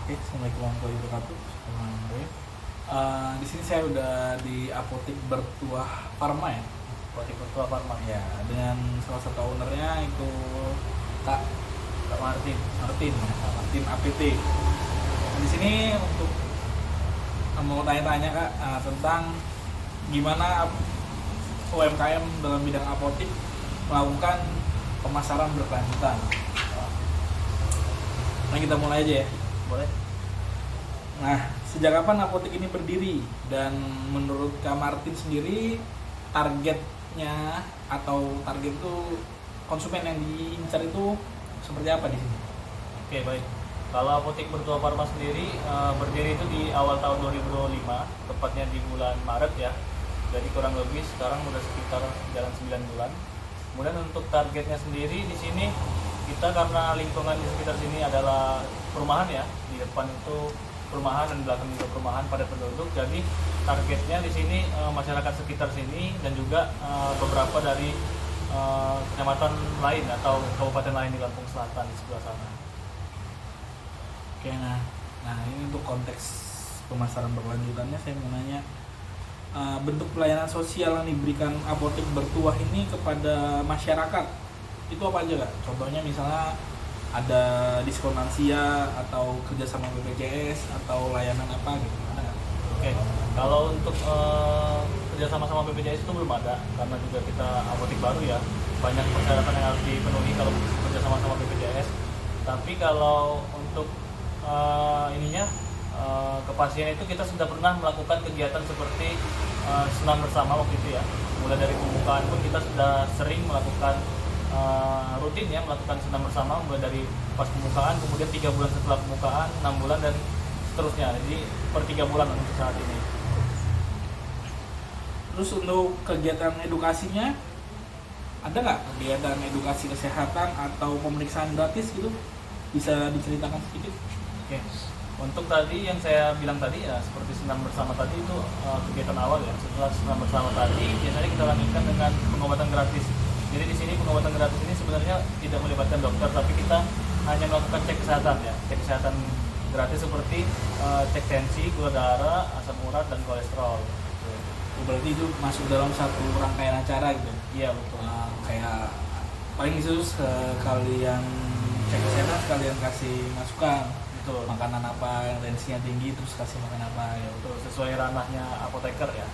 Oke, Assalamualaikum warahmatullahi wabarakatuh. Di sini saya udah di Apotik Bertuah Pharma ya. Apotik Bertuah Pharma. Ya, dengan salah satu ownernya itu Kak Martin. Martin, ya, Kak Martin APT. Di sini untuk mau tanya-tanya Kak tentang gimana UMKM dalam bidang apotik melakukan pemasaran berkelanjutan. Nah, kita mulai aja ya. Boleh? Nah, sejak kapan apotek ini berdiri? Dan menurut Kak Martin sendiri, targetnya atau target itu konsumen yang diincar itu seperti apa di sini? Oke, baik. Kalau Apotik Bertuah Pharma sendiri berdiri itu di awal tahun 2005, tepatnya di bulan Maret ya. Jadi kurang lebih sekarang udah sekitar jalan 9 bulan. Kemudian untuk targetnya sendiri di sini kita karena lingkungan di sekitar sini adalah perumahan ya. Di depan itu perumahan dan di belakang juga perumahan pada penduduk. Jadi targetnya di sini masyarakat sekitar sini dan juga beberapa dari kecamatan lain atau kabupaten lain di Lampung Selatan di sebelah sana. Oke, nah ini untuk konteks pemasaran berkelanjutannya saya mau nanya bentuk pelayanan sosial yang diberikan Apotik Bertuah ini kepada masyarakat itu apa aja Kak? Contohnya misalnya ada diskon lansia atau kerjasama BPJS atau layanan apa gitu, ada nggak? Oke, kalau untuk kerjasama sama BPJS itu belum ada karena juga kita apotek baru ya, banyak persyaratan yang harus dipenuhi kalau kerjasama sama BPJS. Tapi kalau untuk ke pasien itu kita sudah pernah melakukan kegiatan seperti senam bersama waktu itu ya. Mulai dari pembukaan pun kita sudah sering melakukan rutin ya melakukan senam bersama mulai dari pas pembukaan, kemudian 3 bulan setelah pembukaan, 6 bulan dan seterusnya. Jadi per 3 bulan untuk saat ini. Terus untuk kegiatan edukasinya ada nggak kegiatan edukasi kesehatan atau pemeriksaan gratis gitu? Bisa diceritakan sedikit? Oke. Untuk tadi yang saya bilang tadi ya seperti senam bersama tadi itu kegiatan awal ya. Setelah senam bersama tadi biasanya kita lanjutkan dengan pengobatan gratis. Jadi di sini pengobatan gratis ini sebenarnya tidak melibatkan dokter, tapi kita hanya melakukan cek kesehatan ya, cek kesehatan gratis seperti cek tensi, gula darah, asam urat dan kolesterol. Berarti itu masuk dalam satu rangkaian acara gitu? Iya betul. Kayak paling khusus kalian cek kesehatan, kalian kasih masukan. Betul. Makanan apa yang tensinya tinggi terus kasih makan apa ya? Betul, sesuai ranahnya apoteker ya.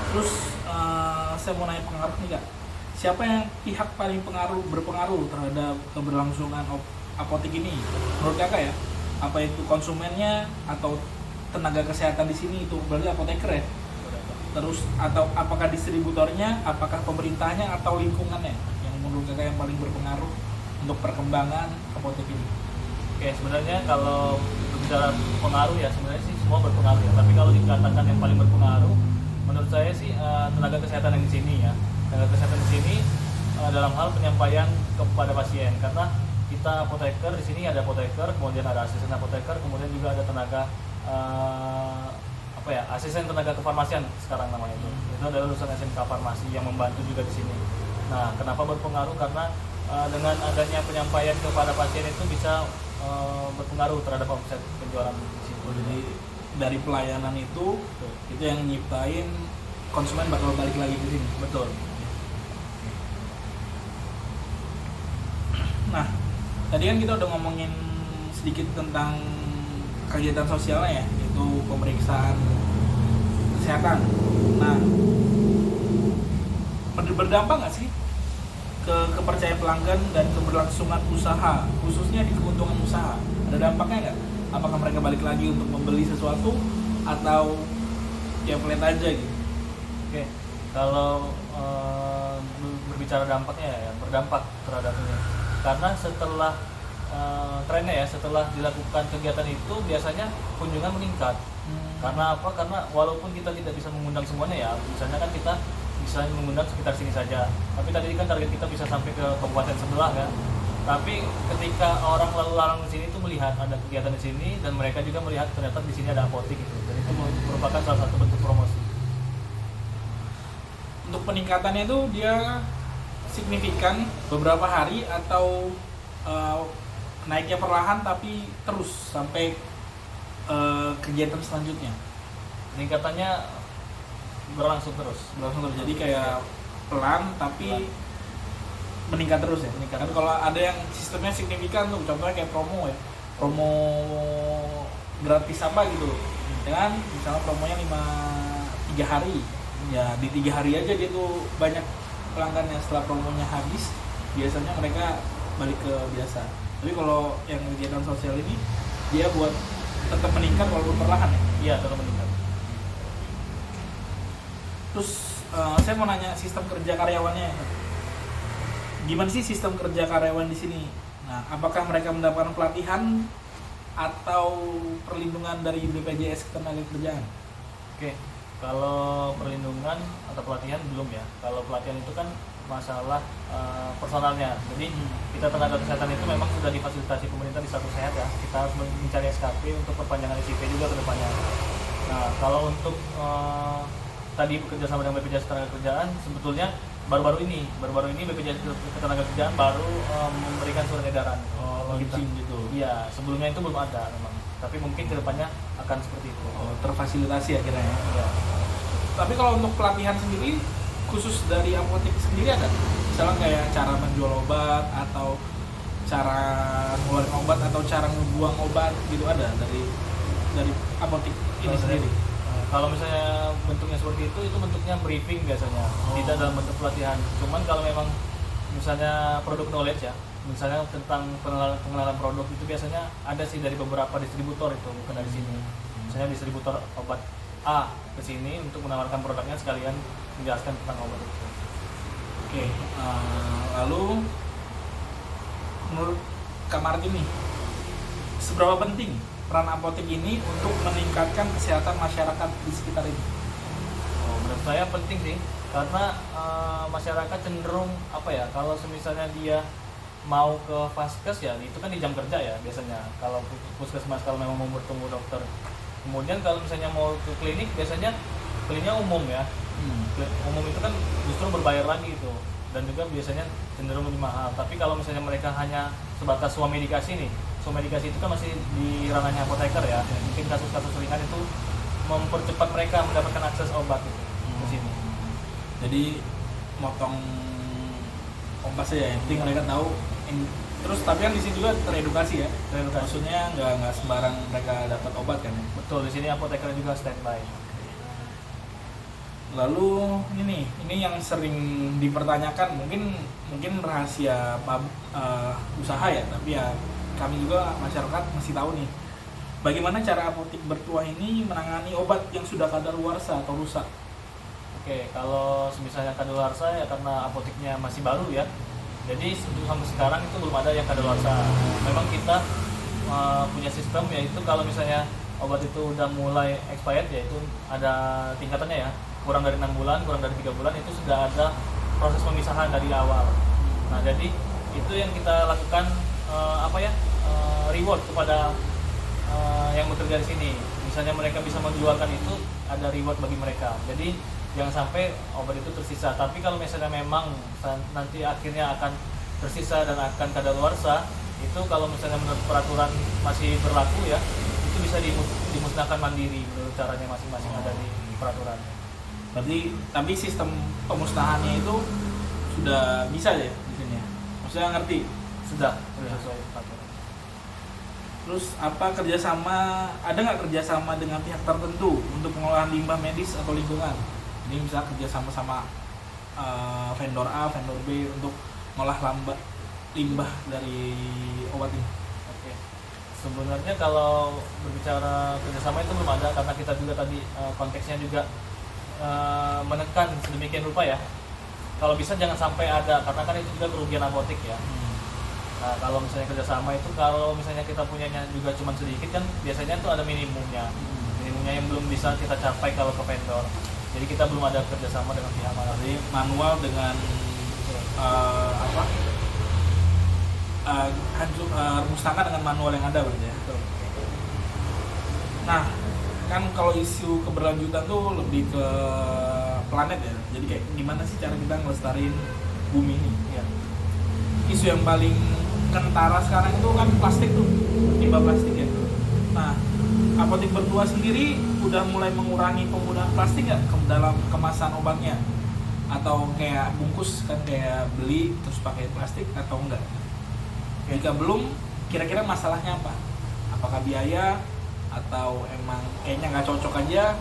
Terus saya mau nanya pengaruh nih Kak, siapa yang pihak paling berpengaruh terhadap keberlangsungan apotek ini menurut Kakak ya? Apa itu konsumennya atau tenaga kesehatan di sini itu berarti apoteker ya? Terus atau apakah distributornya, apakah pemerintahnya atau lingkungannya yang menurut Kakak yang paling berpengaruh untuk perkembangan apotek ini? Oke, sebenarnya kalau berbicara pengaruh ya sebenarnya sih semua berpengaruh ya. Tapi kalau dikatakan yang paling berpengaruh, menurut saya sih tenaga kesehatan yang di sini ya. Tenaga kesehatan di sini dalam hal penyampaian kepada pasien, karena kita apoteker di sini ada apoteker, kemudian ada asisten apoteker, kemudian juga ada tenaga asisten tenaga kefarmasian sekarang namanya itu. Itu adalah lulusan SMK Farmasi yang membantu juga di sini. Nah, kenapa berpengaruh? Karena dengan adanya penyampaian kepada pasien itu bisa berpengaruh terhadap omset penjualan di sini. Jadi dari pelayanan itu yang nyiptain konsumen bakal balik lagi ke sini. Betul. Nah, tadi kan kita udah ngomongin sedikit tentang kegiatan sosialnya ya, yaitu pemeriksaan kesehatan. Nah, berdampak nggak sih ke kepercayaan pelanggan dan keberlangsungan usaha, khususnya di keuntungan usaha? Ada dampaknya nggak? Apakah mereka balik lagi untuk membeli sesuatu atau ya pelit aja gitu? Oke, kalau berbicara dampaknya ya berdampak terhadap ini. Karena setelah trennya ya, setelah dilakukan kegiatan itu biasanya kunjungan meningkat. Karena apa? Karena walaupun kita tidak bisa mengundang semuanya ya, misalnya kan kita bisa mengundang sekitar sini saja. Tapi tadi kan target kita bisa sampai ke kabupaten sebelah kan. Tapi ketika orang lalu lalang di sini itu melihat ada kegiatan di sini dan mereka juga melihat ternyata di sini ada apotek gitu. Dan itu merupakan salah satu bentuk promosi. Untuk peningkatannya itu dia signifikan beberapa hari atau naiknya perlahan tapi terus sampai kegiatan selanjutnya. Peningkatannya berlangsung terus. Jadi kayak pelan tapi meningkat terus ya. Meningkat. Kan kalau ada yang sistemnya signifikan tuh, contohnya kayak promo ya, promo gratis apa gitu, dengan misalnya promonya 3 hari, ya di 3 hari aja dia tuh banyak pelanggannya. Setelah promonya habis, biasanya mereka balik ke biasa. Tapi kalau yang kegiatan sosial ini, dia buat tetap meningkat walaupun perlahan ya. Iya, tetap meningkat. Terus saya mau nanya sistem kerja karyawannya. Gimana sih sistem kerja karyawan di sini? Nah, apakah mereka mendapatkan pelatihan atau perlindungan dari BPJS Ketenagakerjaan? Oke, kalau perlindungan atau pelatihan belum ya. Kalau pelatihan itu kan masalah personalnya. Jadi kita tenaga kesehatan itu memang sudah difasilitasi pemerintah di Satu Sehat ya. Kita harus mencari SKP untuk perpanjangan SIP juga ke depannya. Nah, kalau untuk tadi bekerjasama dengan BPJS Ketenagakerjaan, sebetulnya baru-baru ini BPJS Ketenagakerjaan baru memberikan surat edaran. Launching gitu. Iya, sebelumnya itu belum ada memang. Tapi mungkin kedepannya akan seperti itu. Terfasilitasi akhirnya ya. Iya. Tapi kalau untuk pelatihan sendiri, khusus dari apotek sendiri ada? Misalnya kayak cara menjual obat, atau cara ngeluarin obat, atau cara ngebuang obat gitu, ada dari apotek ini sendiri? Kalau misalnya bentuknya seperti itu bentuknya briefing biasanya, tidak dalam bentuk pelatihan. Cuman kalau memang misalnya produk knowledge ya, misalnya tentang pengenalan produk itu biasanya ada sih dari beberapa distributor itu, bukan dari sini. Misalnya distributor obat A ke sini untuk menawarkan produknya sekalian menjelaskan tentang obat itu. Oke, lalu menurut Kak Martin nih, seberapa penting peran apotek ini untuk meningkatkan kesehatan masyarakat di sekitar ini? Menurut saya penting sih, karena masyarakat cenderung kalau misalnya dia mau ke vaskes ya, itu kan di jam kerja ya biasanya. Kalau puskesmas kalau memang mau bertemu dokter. Kemudian kalau misalnya mau ke klinik, biasanya kliniknya umum ya. Umum itu kan justru berbayar lagi itu, dan juga biasanya cenderung lebih mahal. Tapi kalau misalnya mereka hanya sebatas swamedikasi nih, swamedikasi itu kan masih di ranahnya apoteker ya. Mungkin kasus-kasus ringan itu mempercepat mereka mendapatkan akses obat itu ke sini. Jadi motong ongkos ya, yang penting mereka tahu. Terus tapi kan di sini juga teredukasi ya. Maksudnya nggak sembarang mereka dapat obat kan ya. Betul, di sini apoteker juga standby. Lalu ini yang sering dipertanyakan, mungkin rahasia usaha ya, tapi ya kami juga masyarakat masih tahu nih, bagaimana cara apotek bertuah ini menangani obat yang sudah kadaluarsa atau rusak. Oke, kalau misalnya kadaluarsa ya karena apoteknya masih baru ya, jadi sampai sekarang itu belum ada yang kadaluarsa. Memang kita punya sistem, yaitu kalau misalnya obat itu udah mulai expired, yaitu ada tingkatannya ya, kurang dari 6 bulan, kurang dari 3 bulan, itu sudah ada proses pemisahan dari awal. Nah, jadi itu yang kita lakukan reward kepada yang bekerja di sini. Misalnya mereka bisa menjualkan itu, ada reward bagi mereka. Jadi jangan sampai obat itu tersisa. Tapi kalau misalnya memang nanti akhirnya akan tersisa dan akan kadaluarsa, itu kalau misalnya menurut peraturan masih berlaku ya, itu bisa dimusnahkan mandiri menurut caranya masing-masing ada di peraturan. Berarti tapi sistem pemusnahannya itu sudah bisa ya di sini ya? Maksudnya ngerti? Sudah sesuai peraturan. Terus ada nggak kerjasama dengan pihak tertentu untuk pengolahan limbah medis atau lingkungan? Ini bisa kerjasama sama vendor A, vendor B untuk ngolah limbah dari obat ini. Oke. Sebenarnya kalau berbicara kerjasama itu belum ada, karena kita juga tadi konteksnya juga menekan sedemikian rupa ya. Kalau bisa jangan sampai ada, karena kan itu juga kerugian apotek ya. Nah, kalau misalnya kerjasama itu, kalau misalnya kita punyanya juga cuma sedikit kan, biasanya itu ada minimumnya yang belum bisa kita capai kalau ke vendor. Jadi kita belum ada kerjasama dengan pihak mana. Jadi manual dengan musnahkan dengan manual yang ada berarti ya. Betul. Nah, kan kalau isu keberlanjutan tuh lebih ke planet ya. Jadi kayak gimana sih cara kita ngelestariin bumi ini? Ya. Isu yang paling kentara sekarang itu kan plastik tuh, limbah plastik ya. Nah, apotek berdua sendiri udah mulai mengurangi penggunaan plastik nggak dalam kemasan obatnya? Atau kayak bungkus kan kayak beli terus pakai plastik atau enggak? Jika belum, kira-kira masalahnya apa? Apakah biaya atau emang kayaknya nggak cocok aja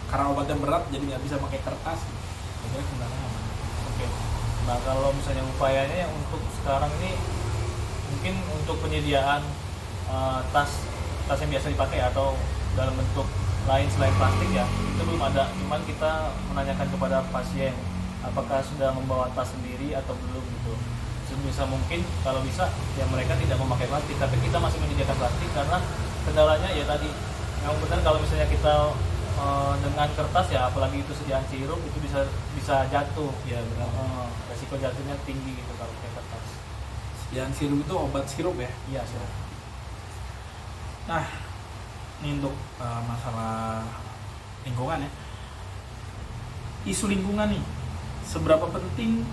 karena obatnya berat jadi nggak bisa pakai kertas? Kira-kira sebenarnya apa? Oke. Nah kalau misalnya upayanya untuk sekarang ini mungkin untuk penyediaan tas yang biasa dipakai atau dalam bentuk lain selain plastik ya itu belum ada. Cuman kita menanyakan kepada pasien apakah sudah membawa tas sendiri atau belum gitu. Sebisa mungkin kalau bisa ya mereka tidak memakai plastik, tapi kita masih menyediakan plastik karena kendalanya ya tadi yang benar kalau misalnya kita dengan kertas ya apalagi itu sediaan sirup itu bisa jatuh Ya benar. resiko jatuhnya tinggi gitu kalau pakai kertas. Sediaan sirup itu obat sirup ya? Iya sirup. Nah, ini untuk masalah lingkungan ya. Isu lingkungan nih, seberapa penting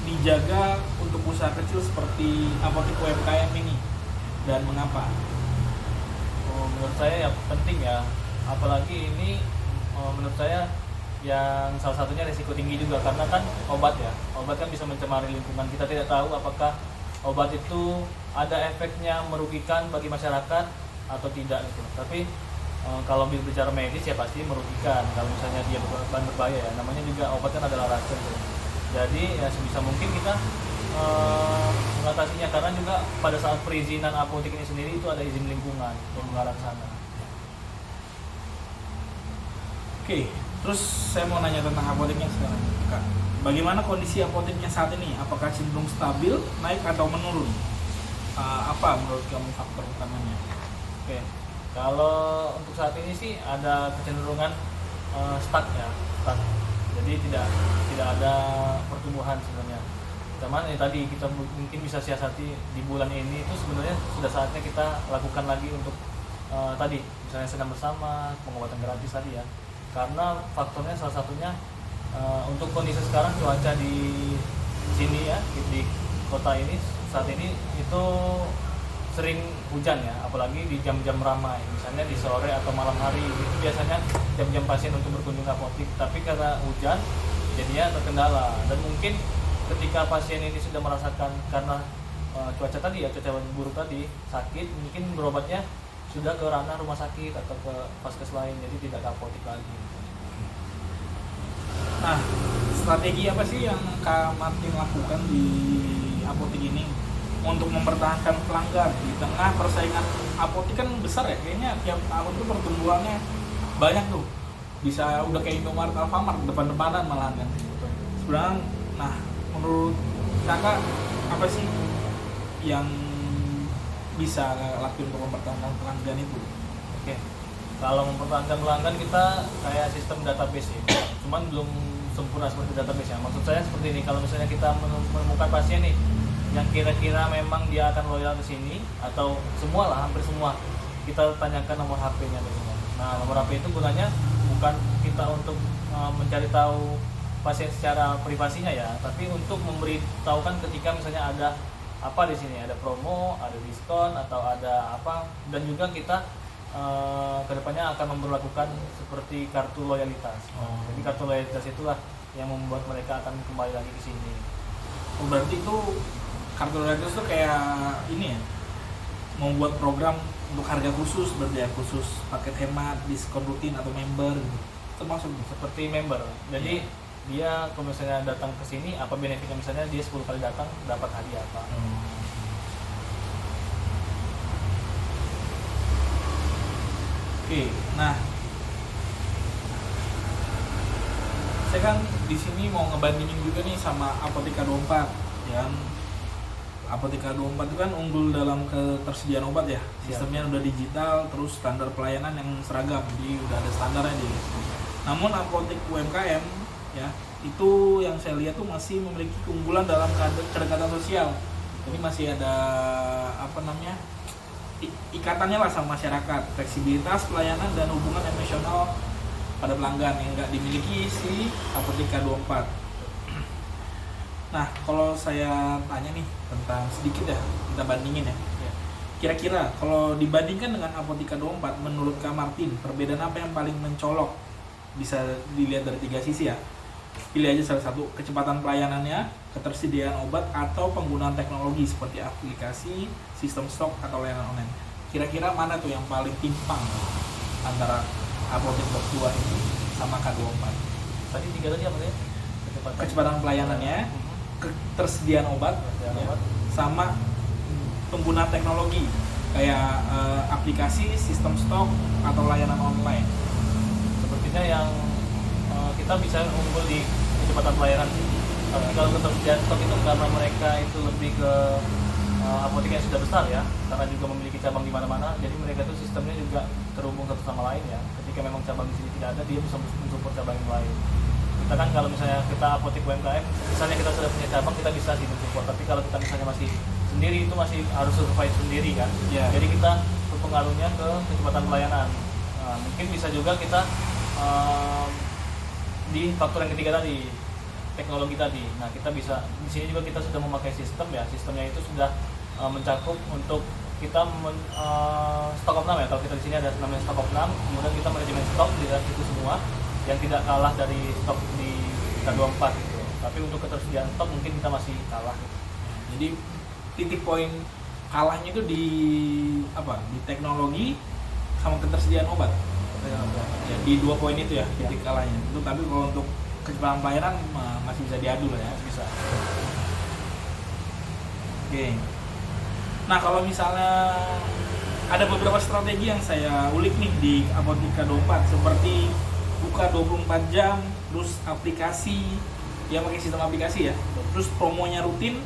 dijaga untuk usaha kecil seperti apotek UMKM ini dan mengapa? Menurut saya ya penting ya, apalagi ini menurut saya yang salah satunya risiko tinggi juga karena kan obat kan bisa mencemari lingkungan. Kita tidak tahu apakah obat itu ada efeknya merugikan bagi masyarakat atau tidak gitu. Tapi kalau bicara medis ya pasti merugikan kalau misalnya dia berbahaya ya. Namanya juga obat kan adalah racun gitu. Jadi ya sebisa mungkin kita mengatasinya karena juga pada saat perizinan apotek ini sendiri itu ada izin lingkungan yang mengarah ke sana. Oke, terus saya mau nanya tentang apoteknya sekarang, Kak. Bagaimana kondisi apoteknya saat ini? Apakah cenderung stabil, naik atau menurun? Apa menurut kamu faktor utamanya? Oke, kalau untuk saat ini sih ada kecenderungan stuck. Jadi tidak ada pertumbuhan sebenarnya. Cuman tadi kita mungkin bisa siasati di bulan ini itu sebenarnya sudah saatnya kita lakukan lagi untuk tadi misalnya senam bersama, pengobatan gratis tadi ya. Karena faktornya salah satunya untuk kondisi sekarang cuaca di sini ya di kota ini saat ini itu sering hujan ya, apalagi di jam-jam ramai, misalnya di sore atau malam hari itu biasanya jam-jam pasien untuk berkunjung ke apotek. Tapi karena hujan jadinya terkendala dan mungkin ketika pasien ini sudah merasakan karena cuaca tadi ya cuaca buruk tadi sakit, mungkin berobatnya sudah ke ranah rumah sakit atau ke vaskes lain, jadi tidak ke apotek lagi. Nah, strategi apa sih yang Kak Martin lakukan di apotek ini untuk mempertahankan pelanggan di tengah persaingan apotek kan besar ya, kayaknya tiap tahun tuh pertumbuhannya banyak tuh, bisa udah kayak Indomaret, Alfamart depan-depanan malah kan. Sebenarnya, nah menurut Kakak apa sih yang bisa lakuin untuk mempertahankan pelanggan itu? Oke, kalau mempertahankan pelanggan kita kayak sistem database ya, cuman belum sempurna seperti database ya. Maksud saya seperti ini, kalau misalnya kita menemukan pasien nih yang kira-kira memang dia akan loyal ke sini atau semua lah, hampir semua, kita tanyakan nomor HP-nya biasanya. Nah, nomor HP itu gunanya bukan kita untuk mencari tahu pasien secara privasinya ya, tapi untuk memberitahukan ketika misalnya ada apa di sini, ada promo, ada diskon atau ada apa, dan juga kita kedepannya akan memperlakukan seperti kartu loyalitas. Jadi kartu loyalitas itulah yang membuat mereka akan kembali lagi ke sini. Berarti itu kartu loyalitas itu kayak ini ya, membuat program untuk harga khusus, berarti ya, khusus paket hemat, diskon rutin atau member gitu. Termasuk Seperti member. Jadi dia kalau misalnya datang ke sini apa benefitnya, misalnya dia 10 kali datang dapat hadiah apa. Oke, nah saya kan di sini mau ngebandingin juga nih sama Apotek K24 ya. Apotek K24 itu kan unggul dalam ketersediaan obat ya. Sistemnya udah digital, terus standar pelayanan yang seragam, jadi udah ada standarnya dia. Namun apotek UMKM ya, itu yang saya lihat tuh masih memiliki keunggulan dalam kedekatan sosial. Jadi masih ada apa namanya, ikatannya lah sama masyarakat, fleksibilitas pelayanan dan hubungan emosional pada pelanggan yang nggak dimiliki si Apotek K24. Nah, kalau saya tanya nih tentang sedikit ya, kita bandingin ya. Ya. Kira-kira kalau dibandingkan dengan Apotika 24, menurut Kak Martin, perbedaan apa yang paling mencolok? Bisa dilihat dari 3 sisi ya. Pilih aja salah satu, kecepatan pelayanannya, ketersediaan obat, atau penggunaan teknologi seperti aplikasi, sistem stok, atau layanan online. Kira-kira mana tuh yang paling timpang antara Apotek 2 ini sama K24? Tadi 3 tadi apa ya? Kecepatan pelayanannya, ketersediaan obat, Ketersediaan ya, obat. sama penggunaan teknologi kayak aplikasi, sistem stok, atau layanan online. Sepertinya yang kita bisa unggul di kecepatan pelayanan sih. Tapi kalau ketersediaan stok itu karena mereka itu lebih ke apotek yang sudah besar ya, karena juga memiliki cabang di mana-mana, jadi mereka itu sistemnya juga terhubung satu sama lain ya. Ketika memang cabang di sini tidak ada, dia bisa mensupport cabang yang lain. Kita kan kalau misalnya kita apotek UMKM, misalnya kita sudah punya cabang, kita bisa sih mensupport. Tapi kalau kita misalnya masih sendiri, itu masih harus survive sendiri kan. Ya. Jadi kita berpengaruhnya ke kecepatan pelayanan. Nah, mungkin bisa juga kita di faktor yang ketiga tadi, teknologi tadi. Nah, kita bisa di sini juga kita sudah memakai sistem ya. Sistemnya itu sudah mencakup untuk kita stok of 6 ya. Kalau kita di sini ada namanya stok of 6, kemudian kita manajemen stok di dalam itu semua yang tidak kalah dari stok di K24 gitu. Tapi untuk ketersediaan stok mungkin kita masih kalah. Jadi titik poin kalahnya itu di apa? Di teknologi sama ketersediaan obat. Ya, di 2 poin itu ya titik kalahnya. Itu tapi kalau untuk kecepatan pelayanan masih bisa diadu lah ya. Bisa. Oke. Nah, kalau misalnya ada beberapa strategi yang saya ulik nih di Apotika 24 seperti buka 24 jam, terus aplikasi yang pakai sistem aplikasi ya, terus promonya rutin,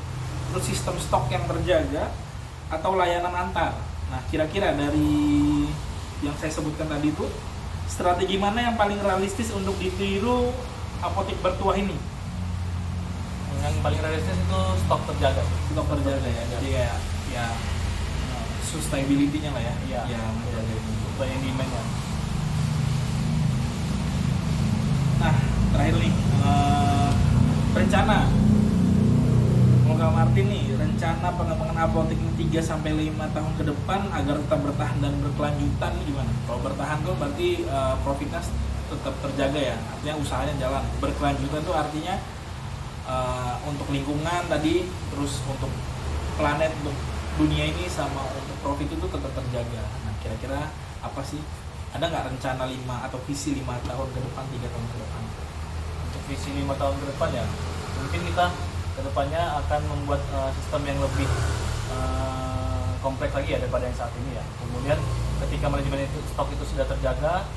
terus sistem stok yang terjaga, atau layanan antar. Nah, kira-kira dari yang saya sebutkan tadi itu, strategi mana yang paling realistis untuk ditiru apotek bertuah ini? Yang paling realistis itu stok terjaga. Stok terjaga ya, jadi kayak ya sustainability-nya lah ya, Iya. yang menjaga ini. Supply and demand-nya. Nah, terakhir nih, rencana Kak Martin nih, rencana pengembangan apotek 3-5 tahun ke depan agar tetap bertahan dan berkelanjutan nih gimana? Kalau bertahan tuh berarti profitnya tetap terjaga ya, artinya usahanya jalan. Berkelanjutan tuh artinya untuk lingkungan tadi, terus untuk planet, untuk dunia ini, sama untuk profit itu tetap terjaga. Nah, kira-kira apa sih? Ada nggak rencana 5 atau visi 5 tahun ke depan, 3 tahun ke depan? Untuk visi 5 tahun ke depan ya, mungkin kita kedepannya akan membuat sistem yang lebih kompleks lagi ya daripada yang saat ini ya. Kemudian ketika manajemen itu stok itu sudah terjaga,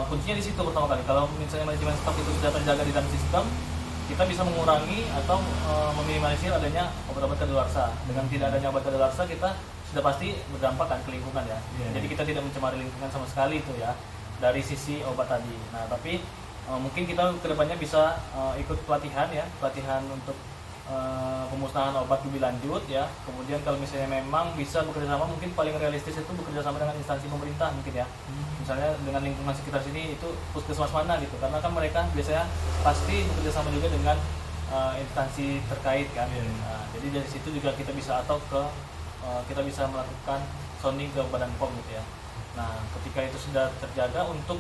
kuncinya di situ pertama kali. Kalau misalnya manajemen stok itu sudah terjaga di dalam sistem, kita bisa mengurangi atau meminimalisir adanya obat-obat kadaluarsa. Dengan tidak adanya obat kadaluarsa, kita sudah pasti berdampak kan ke lingkungan ya. Jadi kita tidak mencemari lingkungan sama sekali itu ya dari sisi obat tadi. Nah, tapi mungkin kita kedepannya bisa ikut pelatihan ya, pelatihan untuk pemusnahan obat lebih lanjut ya. Kemudian kalau misalnya memang bisa bekerja sama, mungkin paling realistis itu bekerja sama dengan instansi pemerintah mungkin ya. Misalnya dengan lingkungan sekitar sini itu puskesmas mana gitu, karena kan mereka biasanya pasti bekerja sama juga dengan instansi terkait kan. Nah, jadi dari situ juga kita bisa kita bisa melakukan sounding ke Badan POM gitu ya. Nah, ketika itu sudah terjaga untuk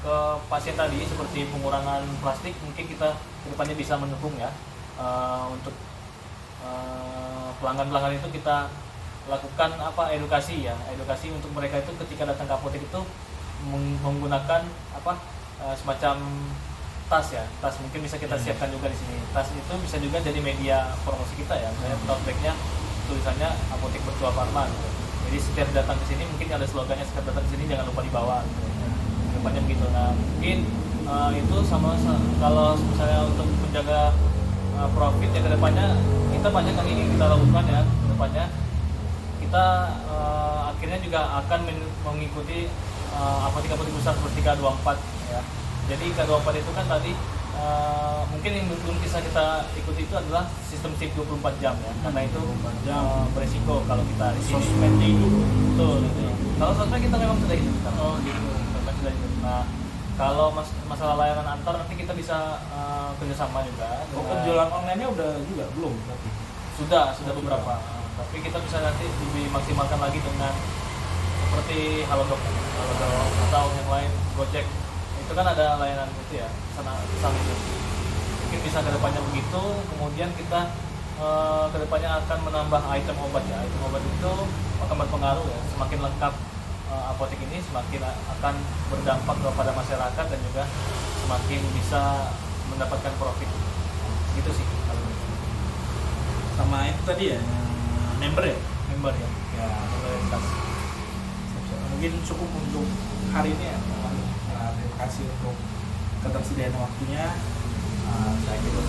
ke pasien tadi seperti pengurangan plastik, mungkin kita kedepannya bisa mendukung ya. Untuk pelanggan-pelanggan itu kita lakukan edukasi ya, edukasi untuk mereka itu ketika datang ke apotek itu menggunakan semacam tas ya, tas mungkin bisa kita siapkan juga di sini. Tas itu bisa juga jadi media promosi kita ya, misalnya tote bag-nya tulisannya Apotek Bertuah Pharma gitu. Jadi setiap datang ke sini mungkin ada slogannya, setiap datang ke sini jangan lupa dibawa gitu. Kedepannya begitu. Nah, mungkin itu sama kalau misalnya untuk menjaga profit ya kedepannya kita banyak yang ingin kita lakukan ya. Kedepannya kita akhirnya juga akan mengikuti apotek-apotek besar seperti K24 ya. Jadi K24 itu kan tadi mungkin yang belum bisa kita ikuti itu adalah sistem shift 24 jam ya, karena itu beresiko kalau kita di sini itu betul gitu. Kalau sosmed kita memang sudah itu, sudah itu. Nah, Kalau masalah layanan antar nanti kita bisa kerjasama juga. Oh, dengan- penjualan online-nya udah juga belum berarti. sudah beberapa. Tapi kita bisa nanti lebih maksimalkan lagi dengan seperti Halodoc atau yang lain, Gojek. Itu kan ada layanan itu ya, pesan itu. Mungkin bisa kedepannya begitu. Kemudian kita kedepannya akan menambah item obat ya. Item obat itu akan berpengaruh ya. Semakin lengkap apotek ini, semakin akan berdampak kepada masyarakat dan juga semakin bisa mendapatkan profit. Gitu sih kalau Sama itu tadi ya, member ya. member ya. Ya, Loyalitas. mungkin cukup untuk hari ini ya. Terima kasih untuk ketersediaan waktunya. Saya kira